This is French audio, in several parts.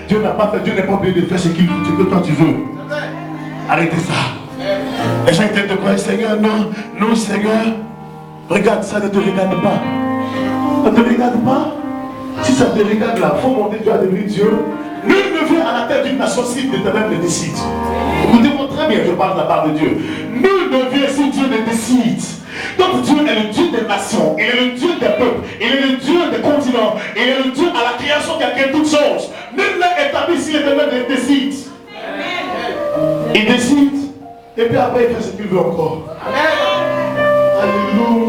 Dieu n'a pas fait, Dieu n'est pas obligé de faire ce que toi tu veux. Arrêtez ça. Les gens étaient de quoi, Seigneur, non, non Seigneur. Regarde, ça ne te regarde pas. Ça ne te regarde pas. Si ça te regarde là, il faut monter, tu as devenu Dieu. Nul ne vient à la tête d'une nation si l'Éternel le décide. Écoutez-moi très bien, je parle de la part de Dieu. Nul ne vient si Dieu le décide. Donc Dieu est le Dieu des nations, il est le Dieu des peuples, il est le Dieu des continents, il est le Dieu à la création qui a créé toutes choses. Nul n'est établi si l'Éternel le décide. Il décide, et puis après il fait ce qu'il veut encore. Alléluia.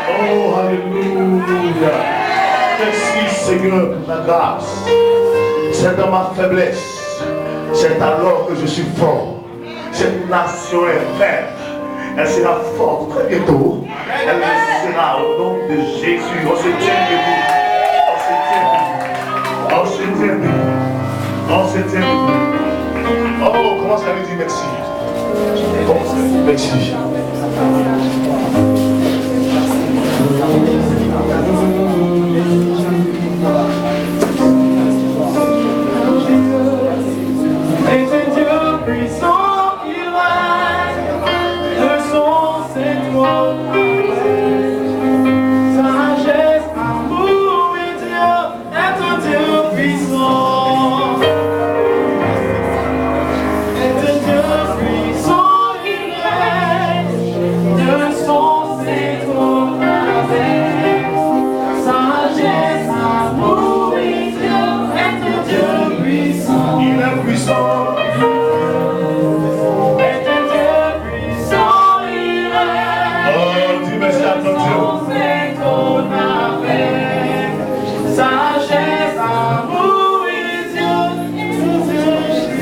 Oh, alléluia. Merci Seigneur pour ta grâce. C'est dans ma faiblesse, c'est alors que je suis fort. Cette nation est ferme. Elle sera forte très bientôt. Elle sera au nom de Jésus. On se tient debout. On se tient debout. On se tient debout. On se tient debout. Oh, comment ça veut dire merci? Merci.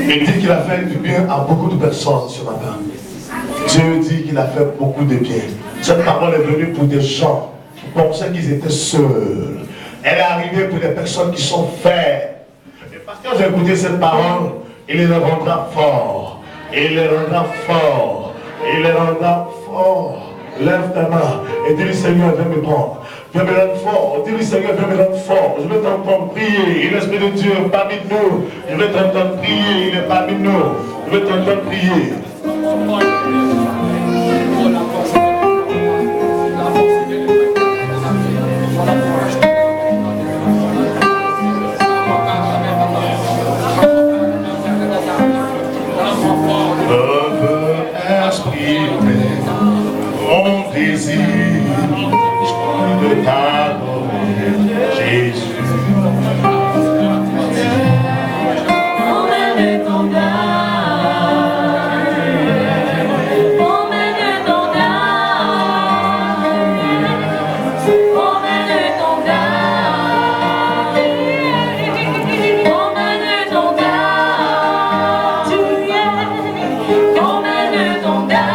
Il dit qu'il a fait du bien à beaucoup de personnes ce matin. Dieu dit qu'il a fait beaucoup de bien. Cette parole est venue pour des gens qui pensaient qu'ils étaient seuls. Elle est arrivée pour des personnes qui sont faibles. Et parce que j'ai écouté cette parole, il les rendra forts. Il les rendra forts. Il les rendra forts. Lève ta main et dis-lui Seigneur, viens me prendre. Viens me rendre fort. Dis-lui Seigneur, viens me rendre fort. Je vais t'entendre prier. L'Esprit de Dieu est parmi nous. Je vais t'entendre prier. Il est parmi nous. Je vais t'entendre prier. Mon désir de t'adorer, Jésus. Emmène ton âme, emmène ton âme, emmène ton âme, emmène ton âme, tu es, emmène ton âme.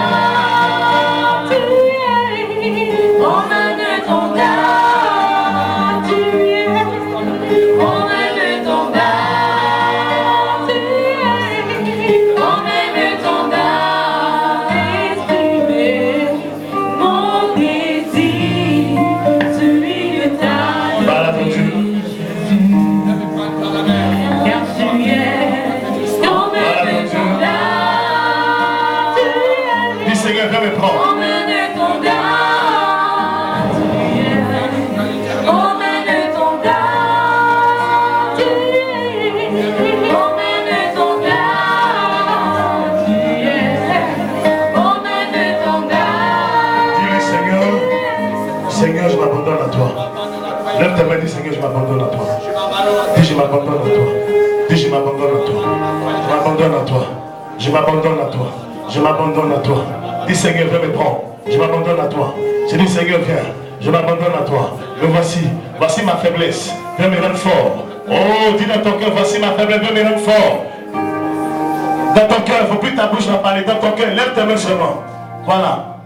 Lève ta main et dis Seigneur, je m'abandonne à toi. Dis je m'abandonne à toi. Dis je m'abandonne à toi. Je m'abandonne à toi. Je m'abandonne à toi. Je m'abandonne à toi. Dis Seigneur, viens me prendre. Je m'abandonne à toi. Je dis Seigneur, viens. Je m'abandonne à toi. Me voici. Voici ma faiblesse. Viens me rendre fort. Oh, dis dans ton cœur, voici ma faiblesse. Viens me rendre fort. Dans ton cœur, il ne faut plus ta bouche en parler. Dans ton cœur, lève ta main seulement. Voilà.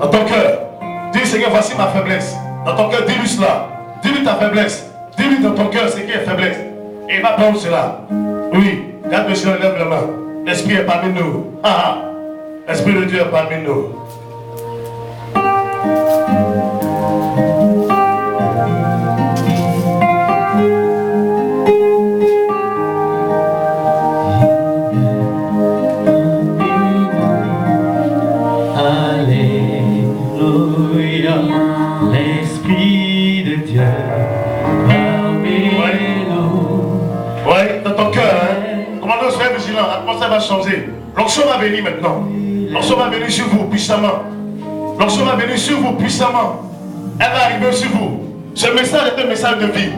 Dans ton cœur. Dis Seigneur, voici ma faiblesse. Dans ton cœur, dis-lui cela. Dis-lui ta faiblesse. Dis-lui dans ton cœur ce qui est faiblesse. Et il va prendre cela. Oui. Garde le ciel, lève la main. L'Esprit est parmi nous. Ah, l'Esprit de Dieu est parmi nous. vigilant, l'atmosphère va changer. L'onction va venir maintenant. L'onction va venir sur vous puissamment. L'onction va venir sur vous puissamment. Elle va arriver sur vous. Ce message est un message de vie.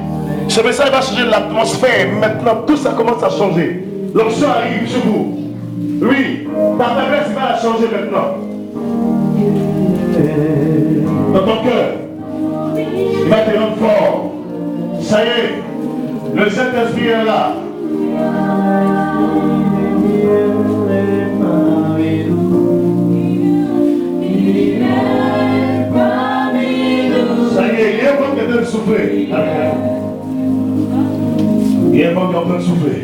Ce message va changer l'atmosphère. Maintenant, tout ça commence à changer. L'onction arrive sur vous. Oui, ta faiblesse va la changer maintenant. Dans ton cœur, il va te rendre fort. Ça y est, le Saint-Esprit est là. Ça y est, il y a un vent qui est en train de souffler. Il y a un vent qui est en train de souffler.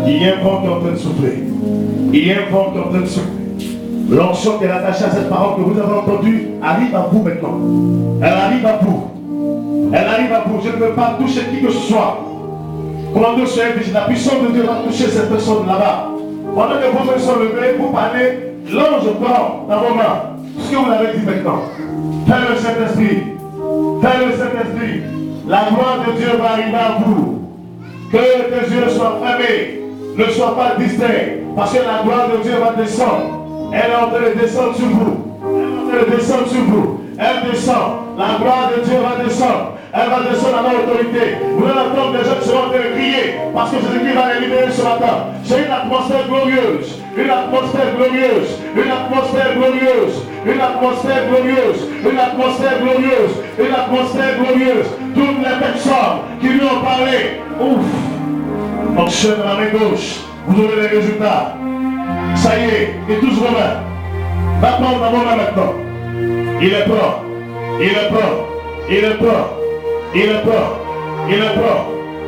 Il y a un vent qui est en train de souffler. Il y a un vent qui est en train de souffler. L'onction qui est attachée à cette parole que vous avez entendue arrive à vous maintenant. Elle arrive à vous. Elle arrive à vous. Je ne veux pas toucher qui que ce soit. Commandez soyez vigilants. La puissance de Dieu va toucher cette personne là-bas. Pendant que vos mains sont levées, vous parlez, l'ange prend dans vos mains. Ce que vous avez dit maintenant. Père le Saint-Esprit. Père le Saint-Esprit. La gloire de Dieu va arriver à vous. Que tes yeux soient fermés. Ne sois pas distrait. Parce que la gloire de Dieu va descendre. Elle est en train de descendre sur vous. Elle est en train de descendre sur vous. Elle descend. La gloire de Dieu va descendre. Elle va descendre à l'autorité. Vous allez entendre des gens qui seront en train de crier. Parce que Jésus-Christ va les libérer ce matin. C'est une atmosphère glorieuse. Une atmosphère glorieuse. Une atmosphère glorieuse. Une atmosphère glorieuse. Une atmosphère glorieuse. Une atmosphère glorieuse. Toutes les personnes qui lui ont parlé. Ouf. Onction dans la main gauche. Vous aurez les résultats. Ça y est, et tous vos mains. Va prendre dans vos mains maintenant. Il est prêt. Il est prêt. Il est prêt. Il est prêt. Il est prêt.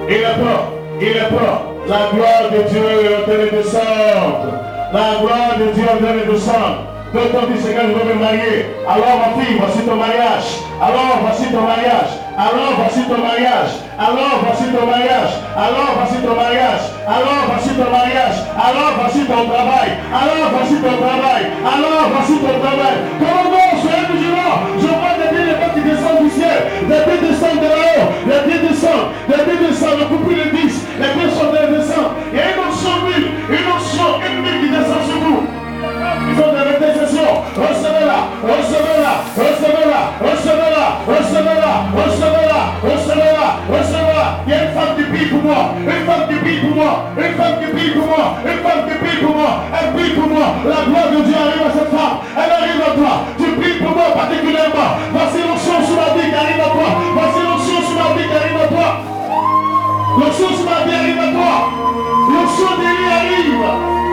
Il est prêt. Il est prêt. La gloire de Dieu est en train de descendre. La gloire de Dieu est en train de descendre. Quand on dit Seigneur, je veux me marier. Alors ma fille, voici ton mariage. Alors voici ton mariage. Alors voici ton mariage. Alors voici ton mariage. Alors voici ton mariage. Alors voici ton mariage. Alors voici ton travail. Alors voici ton travail. Alors voici ton travail. Comment soyez vigilants. Je vois des pieds qui descendent du ciel. Des pieds descendent de là-haut. Les pieds descendent. Les pieds descendent. Le couple de 10. Les pieds sont en train de descendre. Il y a une onction mille. Une onction qui descend sur vous. Ils ont des intercessions. Recevez-la, recevez-la, recevez-la, recevez-la, recevez-la, recevez-la, recevez-la, recevez-la. Il y a une femme qui prie pour moi, une femme qui prie pour moi, une femme qui prie pour moi, une femme qui prie pour moi, elle prie pour moi. La gloire de Dieu arrive à cette femme, elle arrive à toi. Tu pries pour moi particulièrement. Voici l'onction sur ma vie qui arrive à toi. Voici l'onction sur ma vie qui arrive à toi. L'onction sur ma vie arrive à toi. L'onction d'Élie arrive.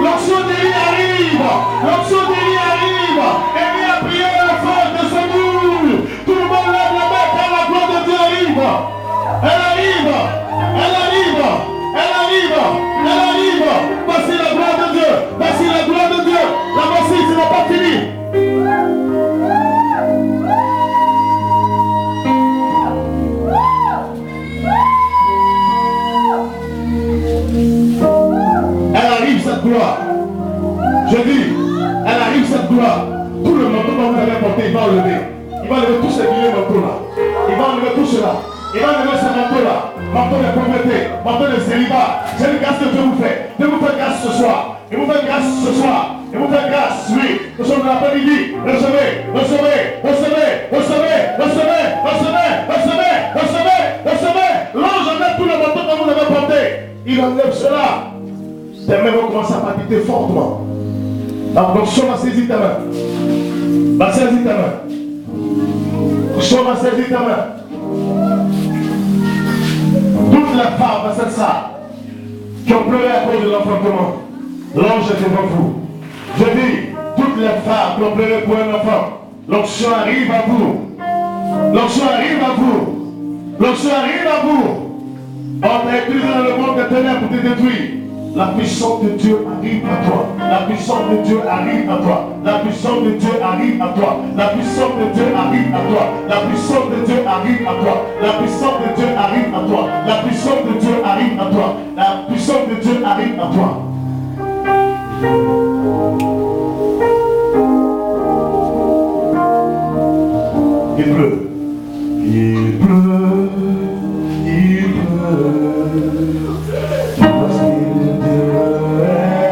L'onction d'Élie arrive. L'onction d'Élie arrive. Élie a prié à la fin de ce monde. Tout le monde lève la main car la gloire de Dieu arrive. Elle arrive. Elle arrive. Elle arrive. Elle arrive. Voici la gloire de Dieu. Voici la gloire de Dieu. La voici, ce n'est pas fini. Cette gloire. Je dis, elle arrive cette gloire. Tout le manteau que vous avez porté, il va enlever. Il va enlever tous ces vieux manteaux là. Il va enlever tout cela. Il va enlever ce manteau là. Manteau de pauvreté, manteau de célibat. C'est une grâce que Dieu vous fait. Dieu vous fait grâce ce soir. Il vous fait grâce ce soir. Il vous fait grâce, oui. Nous sommes dans l'après-midi. Recevez, recevez, recevez, recevez, recevez, recevez, recevez, recevez, recevez. L'ange enlève tout le manteau que vous avez porté. Il enlève cela. Tes mains vont commencer à palpiter fortement. Donc, Chom va saisir ta main. Va saisir ta main. Chom va saisir ta main. Toutes les femmes dans cette salle qui ont pleuré à cause de l'enfantement, l'ange est devant vous. Je dis, toutes les femmes qui ont pleuré pour un enfant, l'onction arrive à vous. L'onction arrive à vous. L'onction arrive à vous. On t'a utilisé dans le monde des ténèbres pour te détruire. La puissance de Dieu arrive à toi. La puissance de Dieu arrive à toi. La puissance de Dieu arrive à toi. La puissance de Dieu arrive à toi. La puissance de Dieu arrive à toi. La puissance de Dieu arrive à toi. La puissance de Dieu arrive à toi. La puissance de Dieu arrive à toi. Il pleut. Il pleut. Il pleut. Parce qu'il est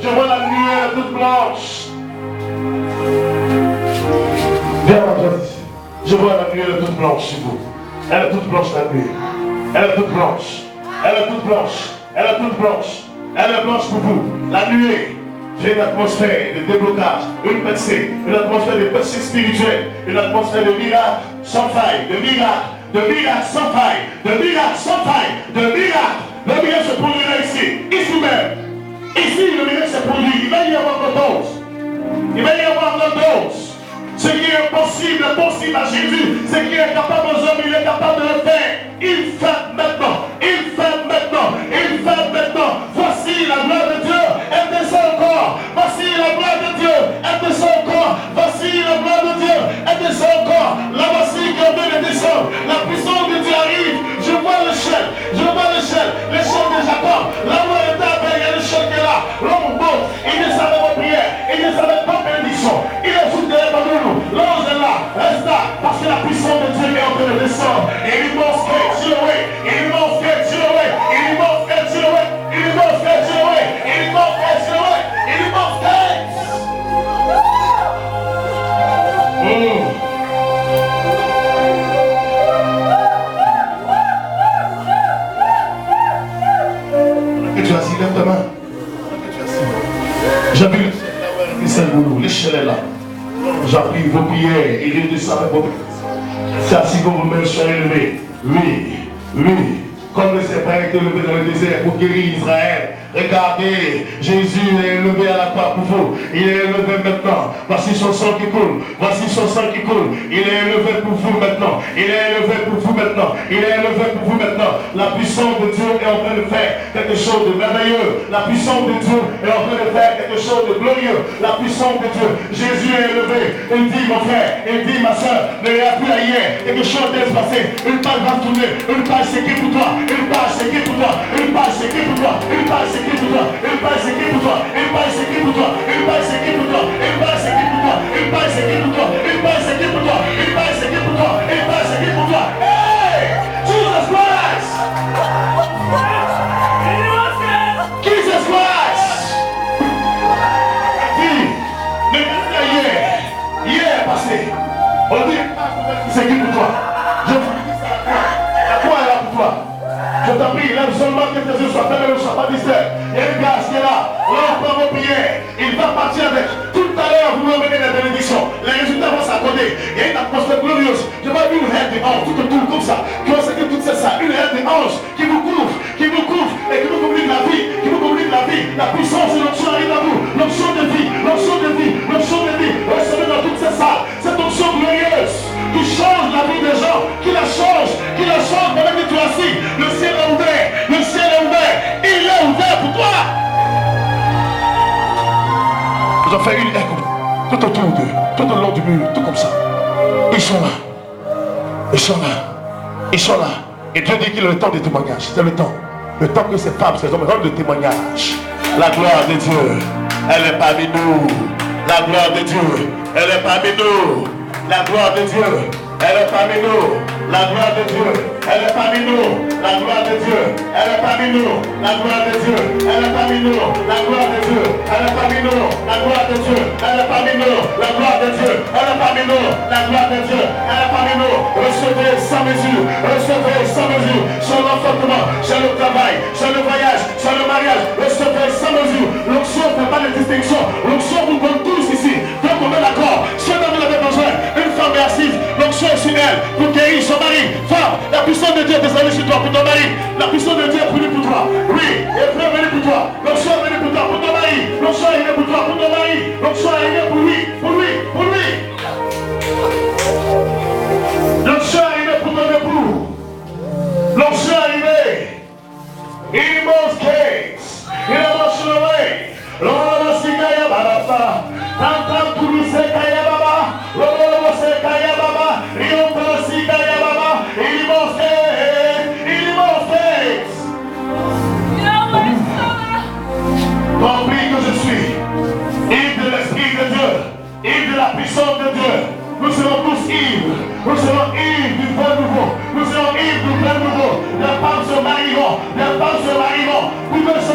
Je vois la lumière toute blanche. Viens ma toi ici. Je vois la lumière toute blanche chez vous. Elle est toute blanche la nuit. Elle est toute blanche. Elle est toute blanche. Elle est toute blanche. Elle est blanche pour vous. La nuée. J'ai une atmosphère de déblocage, une percée, une atmosphère de percée spirituelle, une atmosphère de miracle sans faille, de miracle sans faille, de miracle sans faille, de miracle. Le miracle se produira ici même. Ici, le miracle se produit. Il va y avoir de dose. Il va y avoir de dose. Ce qui est possible à Jésus. Ce qui est capable aux hommes, il est capable de le faire. Il fait maintenant. Il fait maintenant. Il fait maintenant. Voici la gloire de Dieu. Elle descend encore. Voici la gloire de Dieu. Elle descend encore. Voici la gloire de Dieu. Elle descend encore. La voici qui est en train de descendre. La puissance de Dieu arrive. Je vois l'échelle. Je vois l'échelle. L'échelle de Jacob. Là où elle était, il y a l'échelle qui est là. L'homme monte. Il ne savait pas prier. Il ne savait pas bénédiction. Il est foutu derrière nous. L'ange est là. Reste là. Parce que la puissance de Dieu est en train de descendre. Et il must get you away. Il must get you away. Il must get you away. Il must get you away. Il must get you away. Il must get. Que tu as assis, lève ta main. J'ai vu l'échelle est là. J'appuie vos prières et je descends avec vos prières. C'est ainsi que vos mains sont élevées. Oui, oui. Comme le serpent a été élevé dans le désert pour guérir Israël. Regardez, Jésus est élevé à la croix pour vous. Il est élevé maintenant. Voici son sang qui coule. Voici son sang qui coule. Il est élevé pour vous maintenant. Il est élevé pour vous maintenant. Il est élevé pour vous maintenant. La puissance de Dieu est en train de faire quelque chose de merveilleux. La puissance de Dieu est en train de faire quelque chose de glorieux. La puissance de Dieu. Jésus est élevé. Il dit, mon frère, il dit, ma soeur, ne regarde plus à hier. Quelque chose d'est passé. Une page va tourner. Une page c'est qui pour toi. Une page c'est qui pour toi. Une page c'est qui pour toi. Une page c'est qui pour toi. Une page c'est qui pour toi. Une page c'est qui pour toi. Une page c'est qui pour toi. Une page c'est qui pour toi. Une page c'est qui pour toi. Une page c'est qui pour toi. Une page c'est qui pour toi. Une page c'est qui pour toi. Hey! Jesus Christ! Jesus Christ! Dis, mais hier passé, on dit, c'est qui pour toi? Je vous dis ça. La croix est là pour toi. Je t'en prie, lève seulement que tes yeux soient fermés, ne soient pas distraits. Il y a une grâce qui est là. On prend vos prières. Il va partir avec. Tout à l'heure, vous m'emmenez les bénédictions. Les résultats vont s'accorder. Il y a une atmosphère glorieuse. Je vois une haine des anges, tout autour comme ça. Qui va sécuriser tout ça. Une haine des anges qui vous couvre et qui vous communique la vie. Qui vous communique la vie. La puissance et l'onction arrive à vous. L'onction de vie. L'onction de vie. L'onction de vie. Recevez dans toutes ces salles. Cette onction glorieuse qui change la vie des gens. Qui la change. Qui la change pendant que tu es assis. Le ciel est ouvert. Le ciel est ouvert. Il est ouvert pour toi. Ils ont fait une air tout autour d'eux, tout au long du mur, tout comme ça. Ils sont là. Ils sont là. Ils sont là. Et Dieu dit qu'il est le temps des témoignages. C'est le temps. Le temps que ces femmes, ces hommes rendent le témoignage. La gloire de Dieu, elle est parmi nous. La gloire de Dieu, elle est parmi nous. La gloire de Dieu, elle est parmi nous. La gloire de Dieu, elle est parmi nous. La gloire de Dieu, elle est parmi nous. La gloire de Dieu, elle est parmi nous. La gloire de Dieu, elle est parmi nous. La gloire de Dieu, elle est parmi nous. La gloire de Dieu, elle est parmi nous. La gloire de Dieu, elle est parmi nous. Recevez sans mesure, recevez sans mesure. Sur l'enfantement, sur le travail, sur le voyage, sur le mariage. Recevez sans mesure. L'onction ne fait pas de distinction. L'onction vous donne tous ici. Donc on met d'accord. Si un homme avait besoin, une femme est assise. L'onction est sur elle pour guérir son mari. Femme, la puissance de Dieu est descendue sur toi pour ton mari. La puissance de Dieu est venue pour toi. Oui, elle est venue pour toi. L'onction est venue pour toi, pour ton mari. L'onction est venue pour toi, pour ton mari. L'onction est venue pour lui, pour lui, pour lui. L'onction est venue pour ton époux. L'onction est arrivée. In most cases, in a emotional way. Lord, Sikaya Baba, Tantam Kurusekaya Baba, Lord, Sekaya Baba, Rio Sikaya Baba, in most cases, in most cases. Compris que je suis, ivre de l'Esprit de Dieu, ivre de la puissance de Dieu. Nous serons tous ivres. Nous serons ivres du vin nouveau. Nous serons ivres du vin nouveau. Les femmes se marieront. Les femmes se marieront. Vous ne se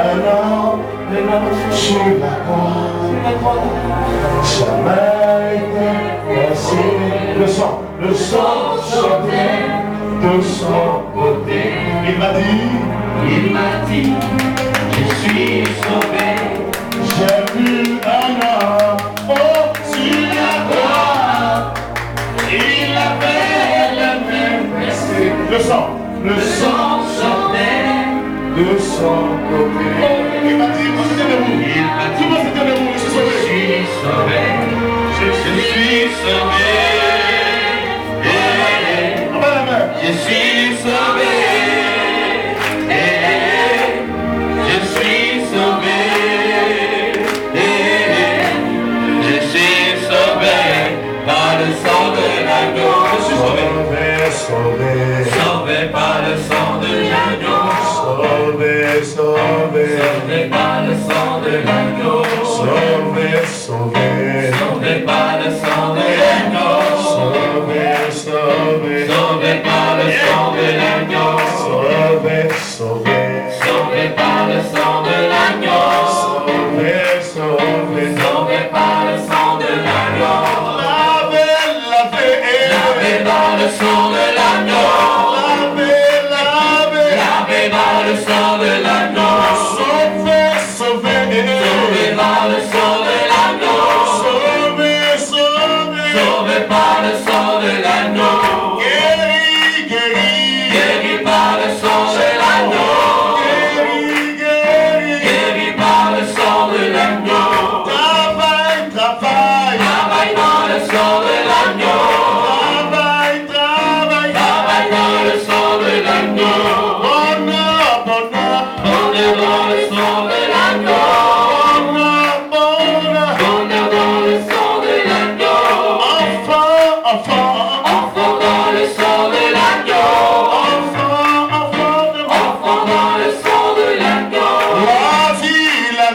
un homme sur la croix. Jamais été versé. Le sang sortait de son côté. Il m'a dit, je suis sauvé. J'ai vu un homme sur la croix. Il avait le même esprit. Le sang sortait de son côté. Il m'a dit, vous c'était debout. Tout le monde c'était debout, je suis sauvé. Je suis sauvé. Je suis sauvé. Je suis sauvé. Je suis sauvé par le sang de l'agneau. Je suis sauvé. Sauvé par le sang de l'agneau. Sauvé par le sang de l'agneau. Sauvé par le sang de l'agneau. Sauvé par le sang de l'agneau. Sauvé par le sang de l'agneau. Sauvé par le sang de l'agneau. Lavé dans le sang de l'agneau. Lavé dans le sang de l'agneau. Sauvé par le sang de l'agneau. Sauvé par le sang de l'agneau. Guéri par le sang de l'agneau. Guéri par le sang de l'agneau. Travaille dans le sang de l'agneau. Travaille dans le sang de l'agneau. Bonheur dans le sang de l'agneau. Bonheur dans le sang de l'agneau. Enfant dans le sang de l'agneau. Enfant dans le sang de l'agneau. La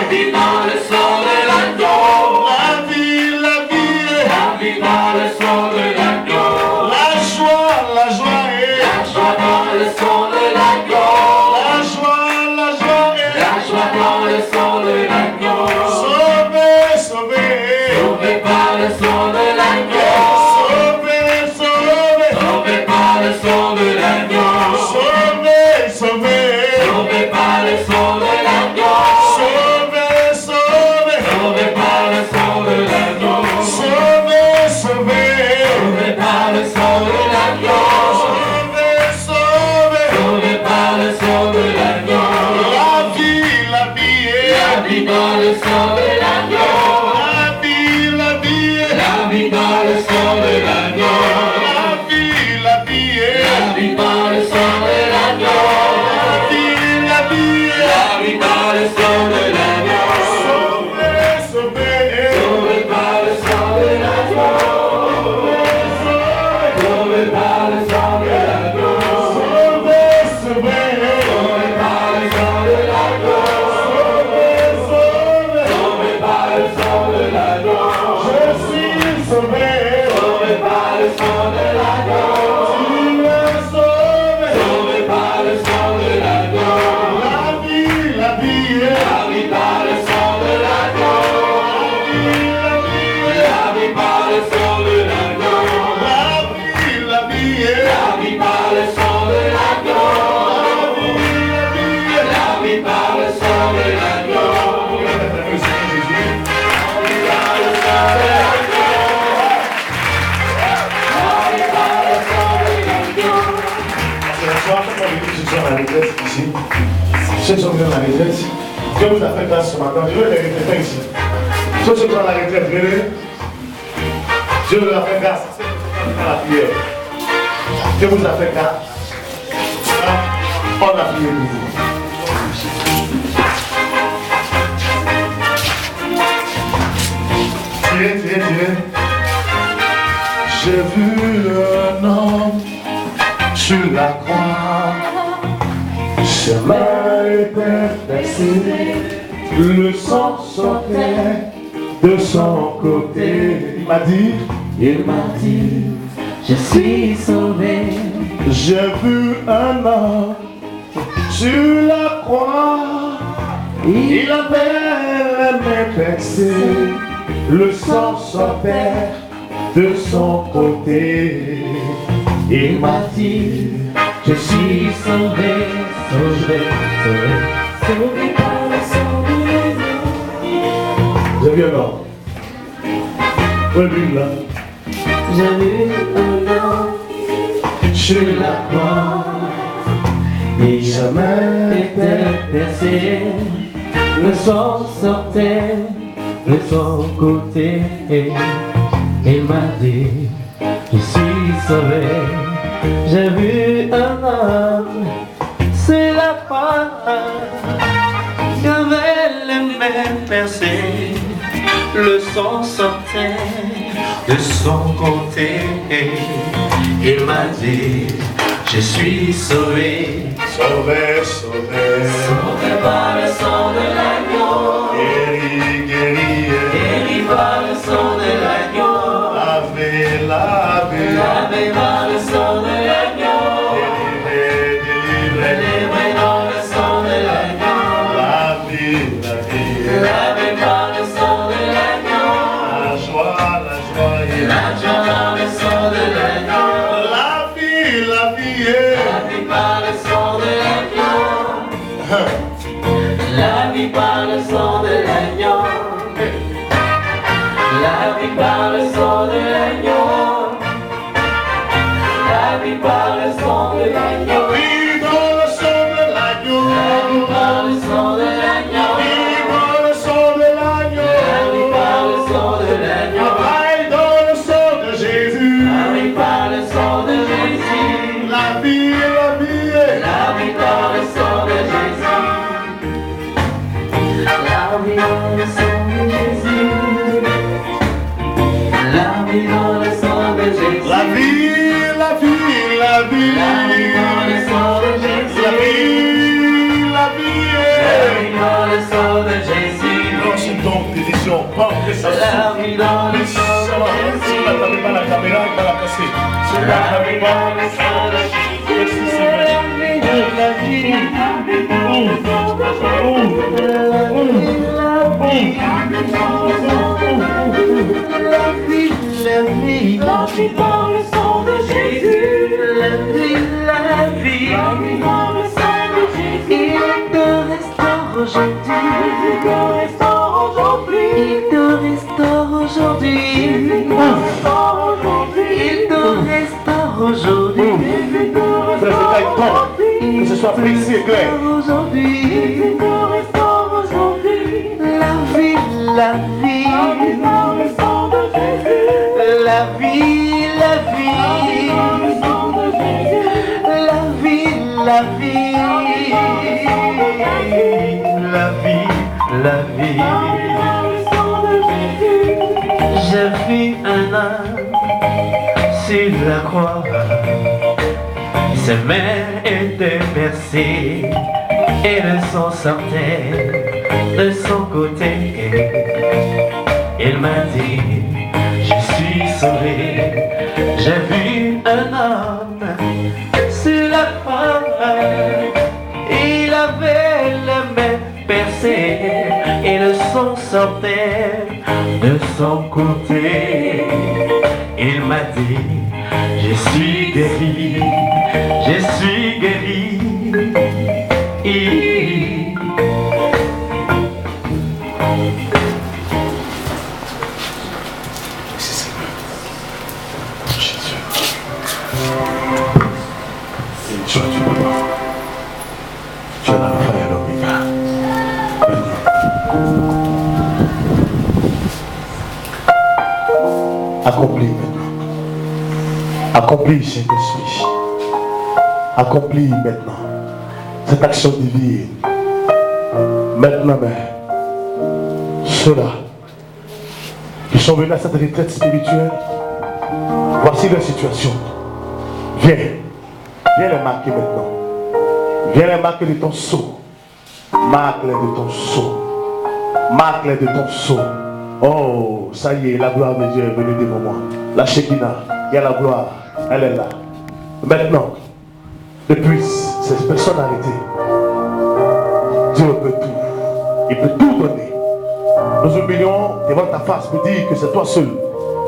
vie dans le sang de l'agneau. La vie dans le sang de l'agneau. La joie dans le sang de l'agneau. La joie dans le sang de l'agneau. Sauvé par le sang de l'agneau. Sauvé par le sang de l'agneau. Sauvé par le sang de l'agneau. Sauvé par le sang de l'agneau. Sauvé par le sang de l'agneau. Sauvé par le sang de l'agneau. La vie dans le sang de l'agneau. La vie dans le sang de l'agneau. La vie dans le sang de l'agneau. La vie dans le sang de l'agneau. Sauvé par le sang de l'agneau. Sauvé par le sang de l'agneau. Sauvé par le sang de l'agneau. Sauvé par le sang de l'agneau. Je suis sauvé. Sauvé par le sang de l'agneau. Sauvé par le sang de l'agneau. La vie par le sang de l'agneau. La vie par le sang de l'agneau. La vie par le sang de l'agneau. La vie par le sang de l'agneau. Ceux qui sont venus à la retraite, Dieu vous a fait grâce ce matin. Je veux les retraitants ici. Ceux qui sont à la retraite, venez. Dieu vous a fait grâce. À la prière. Dieu vous a fait grâce. On a prié pour vous. Tirez. J'ai vu un homme sur la croix. Chemin était versé, le sang sortait de son côté. Il m'a dit, je suis sauvé. j'ai vu un homme sur la croix. Il avait la main percée, le sang sortait de son côté. Il m'a dit, je suis sauvé, sauvé, sauvé. Sauvé par le sang de l'agneau. J'ai vu un homme. Oui, lui là. J'ai vu un homme Sur la croix, et jamais était percé. le sang sortait de son côté. Il m'a dit, je suis sauvé. J'ai vu un homme sur la croix, il avait les mains percées, le sang sortait de son côté. Il m'a dit, je suis sauvé. Sauvé, sauvé, Sauvé par le sang de l'agneau, guéri, guéri, guéri par le sang de l'agneau, lavé, lavé, lavé par le sang de l'agneau, délivré, délivré, délivré dans le sang de l'agneau, la vie, lavé par le sang de l'agneau, la joie, la joie dans le sang de l'agneau, la vie, lavé par le sang de l'agneau, lavé par le sang de l'agneau, lavé par le sang de l'agneau, lavé par le sang de l'agneau, vie dans le sang de l'agneau, lavé par le sang de l'agneau, vie dans le sang de l'agneau, lavé par le sang de l'agneau, aille dans le sang de Jésus, lavé par le sang de Jésus, la vie, lavé par le sang de Jésus, lavé dans le sang de Jésus, lavé dans le sang de Jésus, la vie, la vie, la vie, lavé dans le sang de Jésus, la vie, lavé dans le sang de Jésus, lance donc des visions, pas que ça lavé dans le sang de si Jésus, vous n'avez pas la caméra, il va la casser. Si vous n'avez pas le sang de Jésus, merci Seigneur. La vie dans le sang de Jésus, la vie dans le sang de Jésus, il te restaure aujourd'hui, il te restaure aujourd'hui, il te restaure aujourd'hui, il te restaure aujourd'hui, Que ce soit précis et clair. aujourd'hui, il te restaure aujourd'hui, la vie, la vie. La vie, la vie, la vie, la vie, la vie, la vie. J'ai vu un homme sur la croix, ses mains étaient percées et le sang sortait de son côté. Il m'a dit, je suis sauvé. J'ai vu un homme sur la croix, il avait les mains percées et le sang sortait de son côté. Il m'a dit, je suis guéri, je suis guéri. Tu es l'alpha et l'oméga. Accomplis maintenant. Accomplis, Saint-Esprit. Accomplis maintenant cette action divine. Maintenant, ceux-là qui sont venus à cette retraite spirituelle, voici leur situation. Viens. Viens les marquer maintenant. Viens les marquer de ton sceau. Marque-les de ton sceau. Marque-les de ton sceau. Oh, ça y est, la gloire de Dieu est venue devant moi. La Shekinah, il y a la gloire, elle est là. Maintenant, depuis cette personnalité, Dieu peut tout. Il peut tout donner. Nous humilions devant ta face pour dire que c'est toi seul.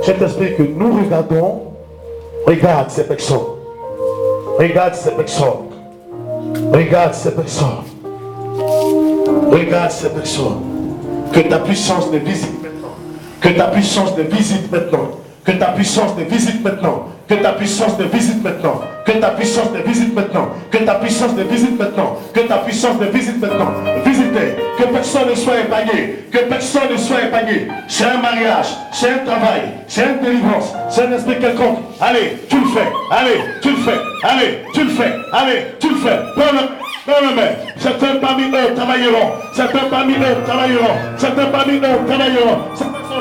Saint-Esprit, que nous regardons. Regarde ces personnes. Regarde ces personnes. Regarde ces personnes. Regarde ces personnes. Que ta puissance les visite maintenant. Que ta puissance les visite maintenant. Que ta puissance les visite maintenant. Que ta puissance les visite maintenant. Que ta puissance les visite maintenant. Que ta puissance les visite maintenant. Que ta puissance les visite maintenant. Visitez. Que personne ne soit épargné. Que personne ne soit épargné. C'est un mariage. C'est un travail. C'est une délivrance. C'est un esprit quelconque. Allez, tu le fais. Allez, tu le fais. Allez, tu le fais. Allez, tu le fais. Certains parmi eux travailleront. Certains parmi eux travailleront. Certains parmi eux travailleront.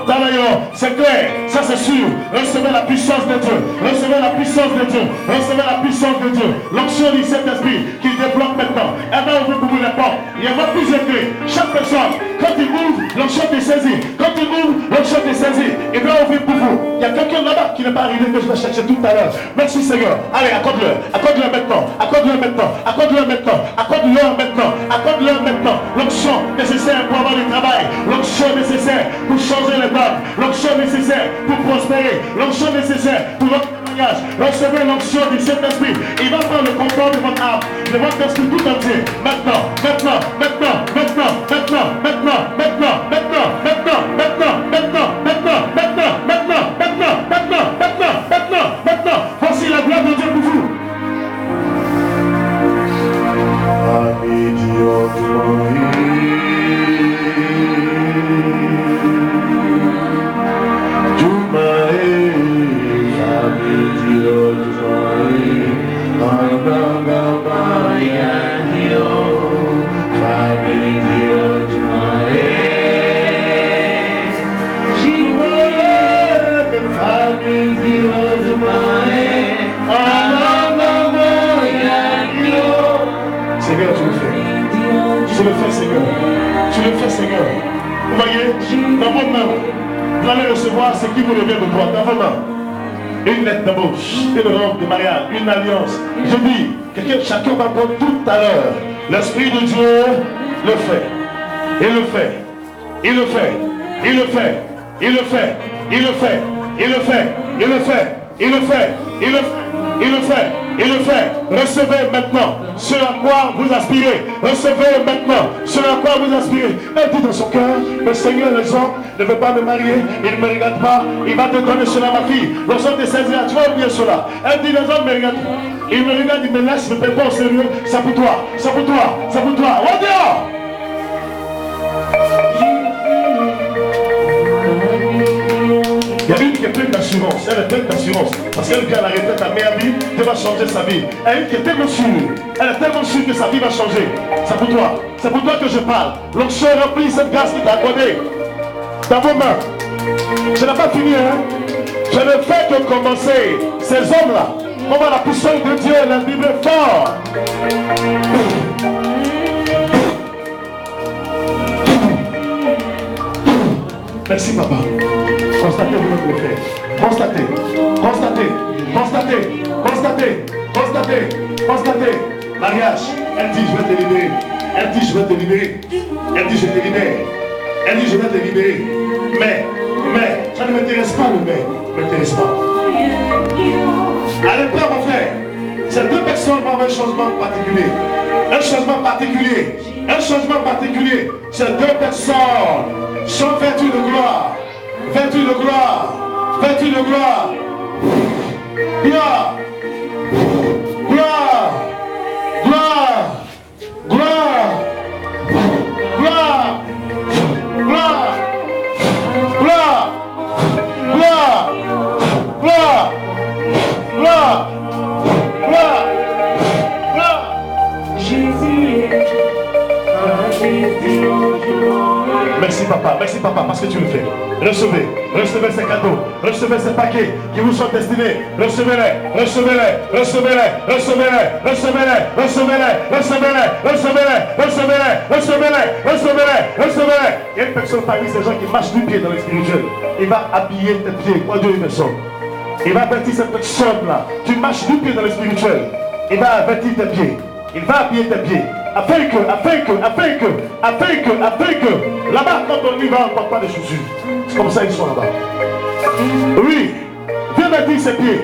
Travailleront. C'est clair. Ça c'est sûr. Recevez la puissance de Dieu. Recevez la puissance de Dieu. Recevez la puissance de Dieu. L'onction du Saint-Esprit qui débloque maintenant. Elle va ouvrir pour vous les portes. Il y aura plusieurs clés. Chaque personne, quand il ouvre, l'onction est saisie. Quand il ouvre, l'onction est saisie. Il va ouvrir pour vous. Il y a quelqu'un là-bas qui n'est pas arrivé que je vais chercher tout à l'heure. Merci Seigneur. Allez, accorde-le. Accorde-le maintenant. Accorde-le maintenant. Accorde-le maintenant. Accorde-leur maintenant. Accorde-leur maintenant. L'onction nécessaire pour avoir du travail. L'onction nécessaire pour changer les donnes. L'onction nécessaire pour prospérer. L'onction nécessaire pour votre témoignage. Recevez l'onction du Saint-Esprit. Il va prendre le contrôle de votre âme, de votre esprit tout entier. Maintenant, maintenant, maintenant, maintenant, maintenant, maintenant, maintenant, maintenant, maintenant, maintenant, maintenant, maintenant, maintenant, maintenant, maintenant, maintenant, maintenant, maintenant, maintenant. Voici la gloire de Dieu pour vous. Seigneur, tu le fais. Tu le fais, Seigneur. Tu le fais, Seigneur. Vous voyez, dans vos mains, vous allez recevoir ce qui vous revient de droit. Dans vos mains, une lettre d'embauche, une robe de mariage, une alliance. Je dis, chacun va prendre tout à l'heure. L'Esprit de Dieu le fait. Il le fait. Il le fait. Il le fait. Il le fait. Il le fait. Il le fait. Il le fait. Il le fait. Il le fait. Il le fait. Il le fait. Recevez maintenant ce à quoi vous aspirez. Recevez maintenant ce à quoi vous aspirez. Elle dit dans son cœur, le Seigneur, les hommes ne veut pas me marier, il ne me regarde pas, il va te donner cela, ma fille. Lorsqu'on te saisira, tu vas oublier cela. Elle dit, les hommes me regardent pas. Il me regarde, il me laisse, il me prend pas au sérieux. C'est pour toi, c'est pour toi, c'est pour toi. On dehors. Il y a une qui est pleine d'assurance, elle est pleine d'assurance. Parce qu'elle vient à la retraite à Miami, elle va changer sa vie. Elle qui est tellement sûre, elle est tellement sûre que sa vie va changer. C'est pour toi que je parle. L'onction remplit cette grâce qui t'a accordée. Dans vos mains. Je n'ai pas fini, hein. Je ne fais que commencer. Ces hommes-là, on voit la puissance de Dieu, la Bible est fort. Merci papa. Constatez vous le faire. Constatez. Constatez. Constatez. Constatez. Constatez. Constatez. Mariage. Elle dit je vais te libérer. Elle dit je vais te libérer. Elle dit je te libère. Elle dit je vais te libérer. Mais ça ne m'intéresse pas le mais. Ne m'intéresse pas. Allez pas mon frère. Ces deux personnes vont avoir un changement particulier. Un changement particulier. Un changement particulier. Ces deux personnes sont vêtues de gloire. Vêtues de gloire. Vêtues de gloire. Gloire. Gloire. Gloire. Gloire. Gloire. Gloire. Gloire. Gloire. Gloire. Gloire. Gloire. Gloire. Jésus. Merci papa, parce que tu le fais. Recevez ces cadeaux, recevez ces paquets qui vous sont destinés. Recevez-les, recevez-les, recevez-les, recevez-les, recevez-les, recevez-les, recevez-les, recevez-les, recevez-les, recevez-les, recevez-les, recevez-les. Il y a une personne parmi ces gens qui marche du pied dans le spirituel. Il va habiller tes pieds. Moi, Dieu, une personne. Il va avertir cette personne-là. Tu marches du pied dans le spirituel. Il va avertir tes pieds. Il va habiller tes pieds. Là-bas, quand on y va, on ne porte pas de chaussures. C'est comme ça ils sont là-bas. Oui. Viens me dire ses pieds.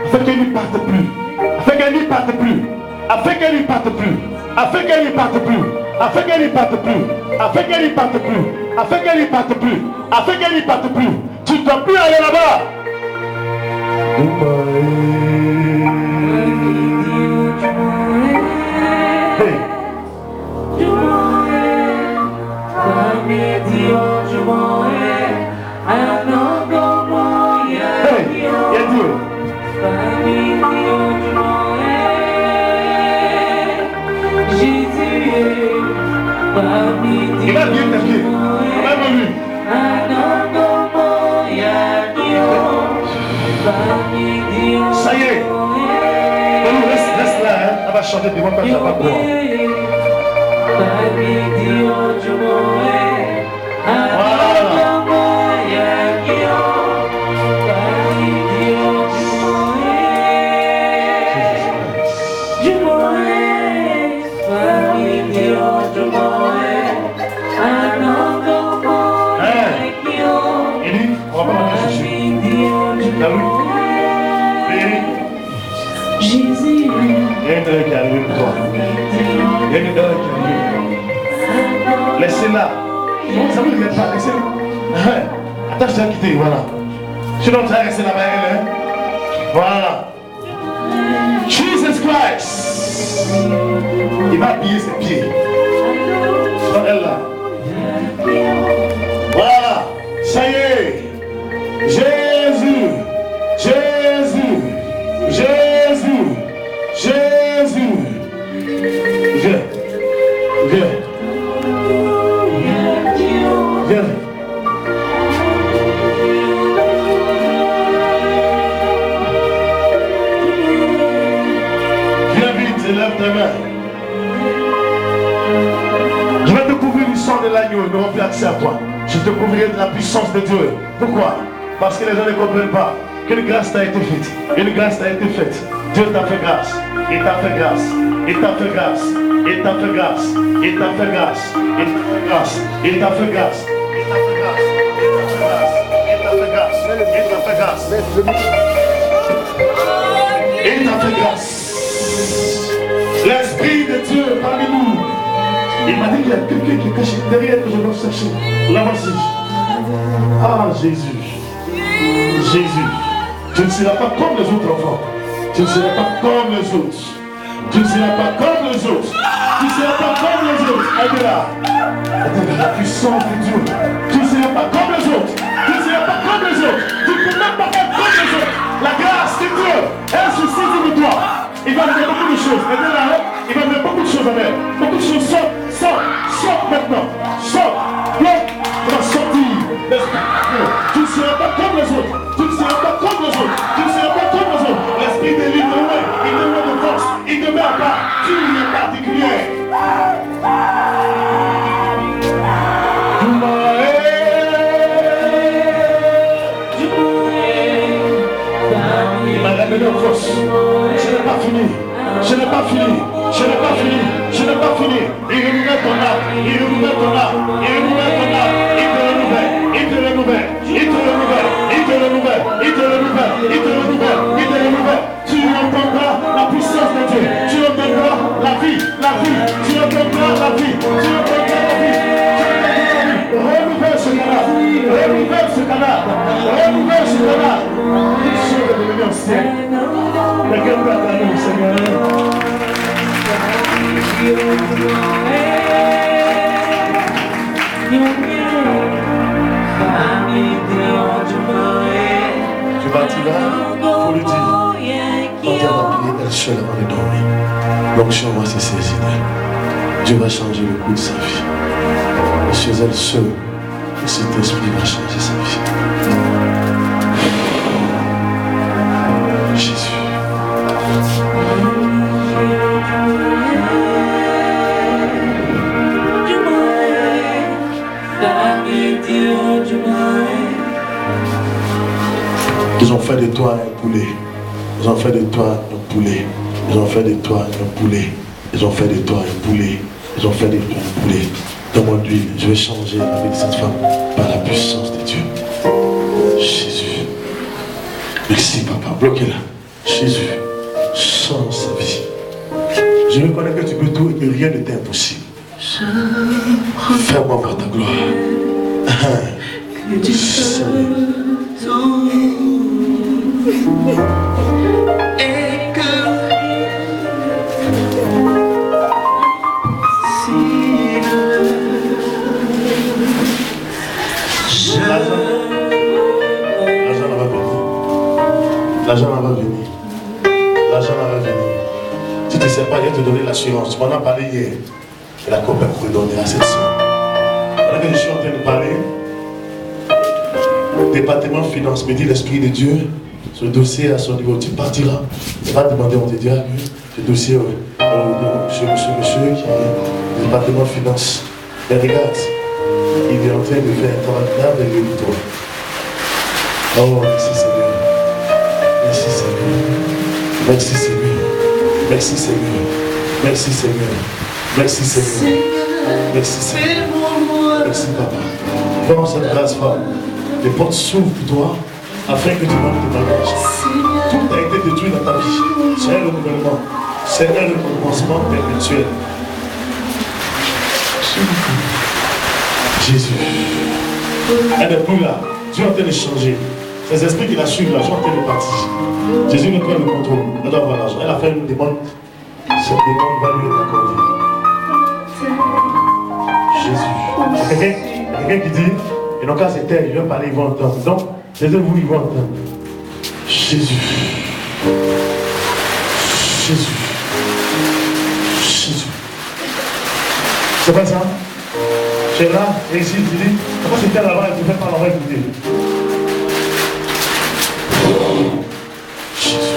Afin qu'elle n'y parte plus. Afin qu'elle n'y parte plus. Afin qu'elle n'y parte plus. Afin qu'elle n'y parte plus. Afin qu'elle n'y parte plus. Afin qu'elle n'y parte plus. Afin qu'elle n'y parte plus. Afin qu'elle n'y parte plus. Tu ne dois plus aller là-bas. Hey. Il va bien t'appeler. Même lui. Ça y est. Reste là, hein. Elle va chanter devant toi, tu n'as pas droit. Jésus, il y a une heure qui arrive pour toi. Il y a une heure qui arrive. Laissez-la. Ça vous ne pas, laissez-la. Attache à quitter, voilà. Sinon, tu vas rester là-bas, hein? Voilà. Jesus Christ. Il va habiller ses pieds. Dans elle là. Voilà. Ça y est. Jésus. Jésus. Jésus. Jésus. Viens. Viens. Viens. Viens vite, lève tes mains. Je vais te couvrir du sang de l'agneau, ils n'auront plus accès à toi. Je te couvrirai de la puissance de Dieu. Pourquoi? Parce que les gens ne comprennent pas qu'une grâce t'a été faite. Une grâce t'a été faite. Dieu t'a fait grâce. Il t'a fait grâce. Il t'a fait grâce. Il t'a fait grâce. Il t'a fait grâce. Il t'a fait grâce. Il t'a fait grâce. Il t'a fait grâce. Il t'a fait grâce. Il t'a fait grâce. Il t'a fait grâce. L'Esprit de Dieu parmi nous. Il m'a dit qu'il y a quelqu'un qui est caché derrière que je dois chercher. Là voici. Ah Jésus. Jésus. Tu ne seras pas comme les autres enfants. Tu ne seras pas comme les autres. Tu ne seras pas comme les autres. Tu ne seras pas comme les autres. Aide-la. La puissance de Dieu. Tu ne seras pas comme les autres. Tu ne seras pas comme les autres. Tu ne peux même pas faire comme les autres. La grâce de Dieu, elle se saisit de toi. Il va faire beaucoup de choses. Aide-la. Il va faire beaucoup de choses avec elle. Beaucoup de choses. Sors, sors, sors maintenant. Sors. Bloc. Tu vas sortir. Tu ne seras pas comme les autres. Tu ne seras pas comme les autres. Tu ne seras pas comme les autres. L'esprit de lui demeure. Il demeure de force. Il demeure pas. Tu es particulier. Il m'a ramené en force. Je n'ai pas fini. Je n'ai pas fini. Je n'ai pas fini. Je n'ai pas fini. Il renouvelle ton âme. Il renouvelle ton âme. Il renouvelle ton âme. Il te renouvelle. Il te renouvelle. Il te renouvelle. Il te renouvelle. Il te renouvelle. Il te renouvelle. Il te renouvelle. Tu entendras la puissance de Dieu. Tu entendras la vie. La vie. Tu entendras la vie. Tu entendras la vie. Renouvelle ce canal. Renouvelle ce canal. Renouvelle ce canal. Une chose est devenue ancienne. Regarde à nous, Seigneur. Tu bâtiras pour lui dire. Quand elle va prier, elle seule avant de dormir. L'onction va se saisir d'elle. Dieu va changer le cours de sa vie. Et chez elle seule, cet esprit va changer sa vie. Jésus. Ils ont fait de toi un poulet. Ils ont fait de toi un poulet. Ils ont fait de toi un poulet. Ils ont fait de toi un poulet. Ils ont fait des plans brûlés. Donne-moi de l'huile. Je vais changer la vie de cette femme par la puissance de Dieu. Jésus. Merci, papa. Bloquez-la. Jésus, change sa vie. Je reconnais que tu peux tout et que rien n'est impossible. Fais-moi pour ta gloire. Que tu fasses tout et que l'argent va venir. L'argent va venir. Si tu ne sais pas, il va te donner l'assurance. Tu m'en as parlé hier. Et la copain pour te donner à cette somme. Voilà que je suis en train de parler. Département finance, me dit l'Esprit de Dieu. Ce dossier à son niveau, tu partiras. Tu vas demander, on te dira que ce dossier, monsieur qui est département finance. Mais regarde, il est en train de faire un travail grave avec toi. Oh, merci Seigneur. Merci Seigneur. Merci Seigneur. Merci Seigneur. Merci Seigneur. Merci Seigneur. Merci Seigneur. Merci Papa. Prends cette grâce, femme. Les portes s'ouvrent pour toi afin que tu manques de mariage. Tout a été détruit dans ta vie. C'est un renouvellement. C'est un recommencement perpétuel. Jésus. Elle n'est plus là. Dieu est en train de changer. Ces esprits qui la suivent là sont en train de partir. Jésus ne prend le contrôle. Elle doit avoir l'argent. Elle a fait une demande. Cette demande va lui être accordée. Jésus. Quelqu'un qui dit, et donc là c'est terre, il vient parler, ils vont entendre. Donc, c'est de vous, ils vont entendre. Jésus. Jésus. Jésus. C'est pas ça? C'est là, et ici, tu dis, comment c'était là-bas, et tu fais pas là-bas écouter. Jésus.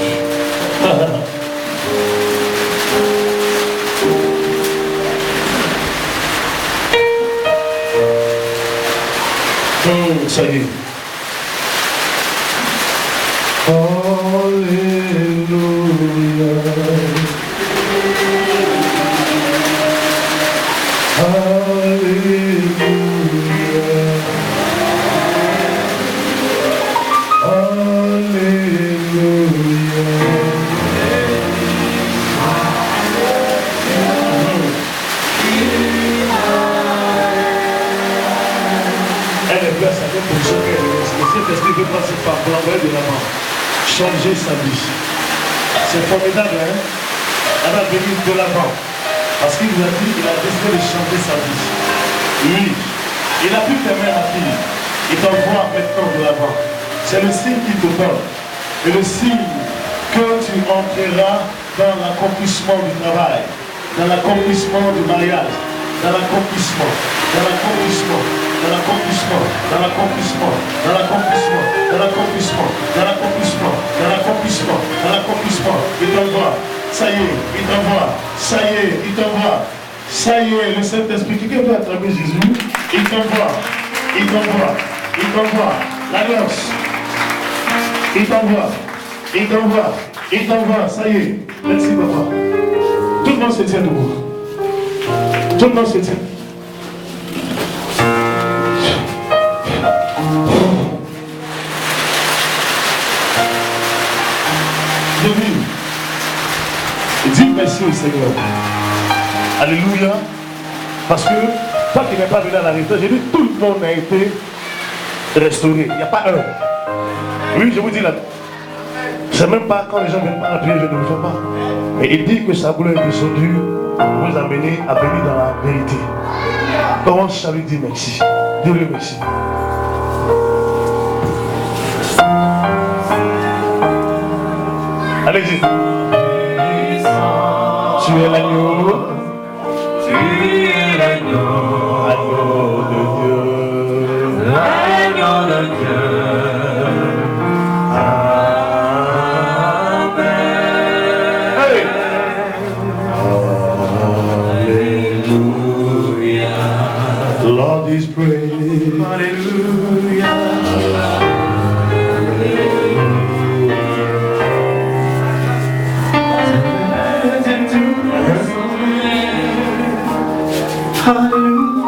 Ça y est. Alléluia. Alléluia. Cet-esprit veut prendre cette femme pour l'envoyer de l'avant, changer sa vie. C'est formidable, hein? Elle va venir de l'avant. Parce qu'il nous a dit qu'il a décidé de changer sa vie. Oui, il a pu permettre à fille. Il t'envoie maintenant de l'avant. C'est le signe qu'il te donne. Et le signe que tu entreras dans l'accomplissement du travail, dans l'accomplissement du mariage, dans l'accomplissement, dans l'accomplissement, dans l'accomplissement, dans l'accomplissement, dans l'accomplissement, dans l'accomplissement, dans l'accomplissement, dans l'accomplissement, dans l'accomplissement. Il t'envoie. Ça y est, il t'envoie. Ça y est, il t'envoie. Ça y est, le Saint-Esprit, quelqu'un peut attraper Jésus. Il t'envoie. Il t'envoie. Il t'envoie. L'alliance. Il t'envoie. Il t'envoie. Il t'envoie. Ça y est. Merci, papa. Tout le monde se tient debout. Tout le monde se tient. Dis merci au Seigneur. Alléluia. Parce que toi qui n'es pas venu à la retraite, j'ai dit tout le monde a été restauré. Il n'y a pas un. Oui, je vous dis là. C'est même pas quand les gens viennent pas à prier, je ne le fais pas. Mais il dit que sa gloire est descendue pour vous amener à venir dans la vérité. Commence à lui dire merci. Dis-lui merci. Allez-y. Tu es l'agneau. Tu es l'agneau. Agneau de Dieu. L'agneau de Dieu. Lord is praised. Hallelujah. Alléluia.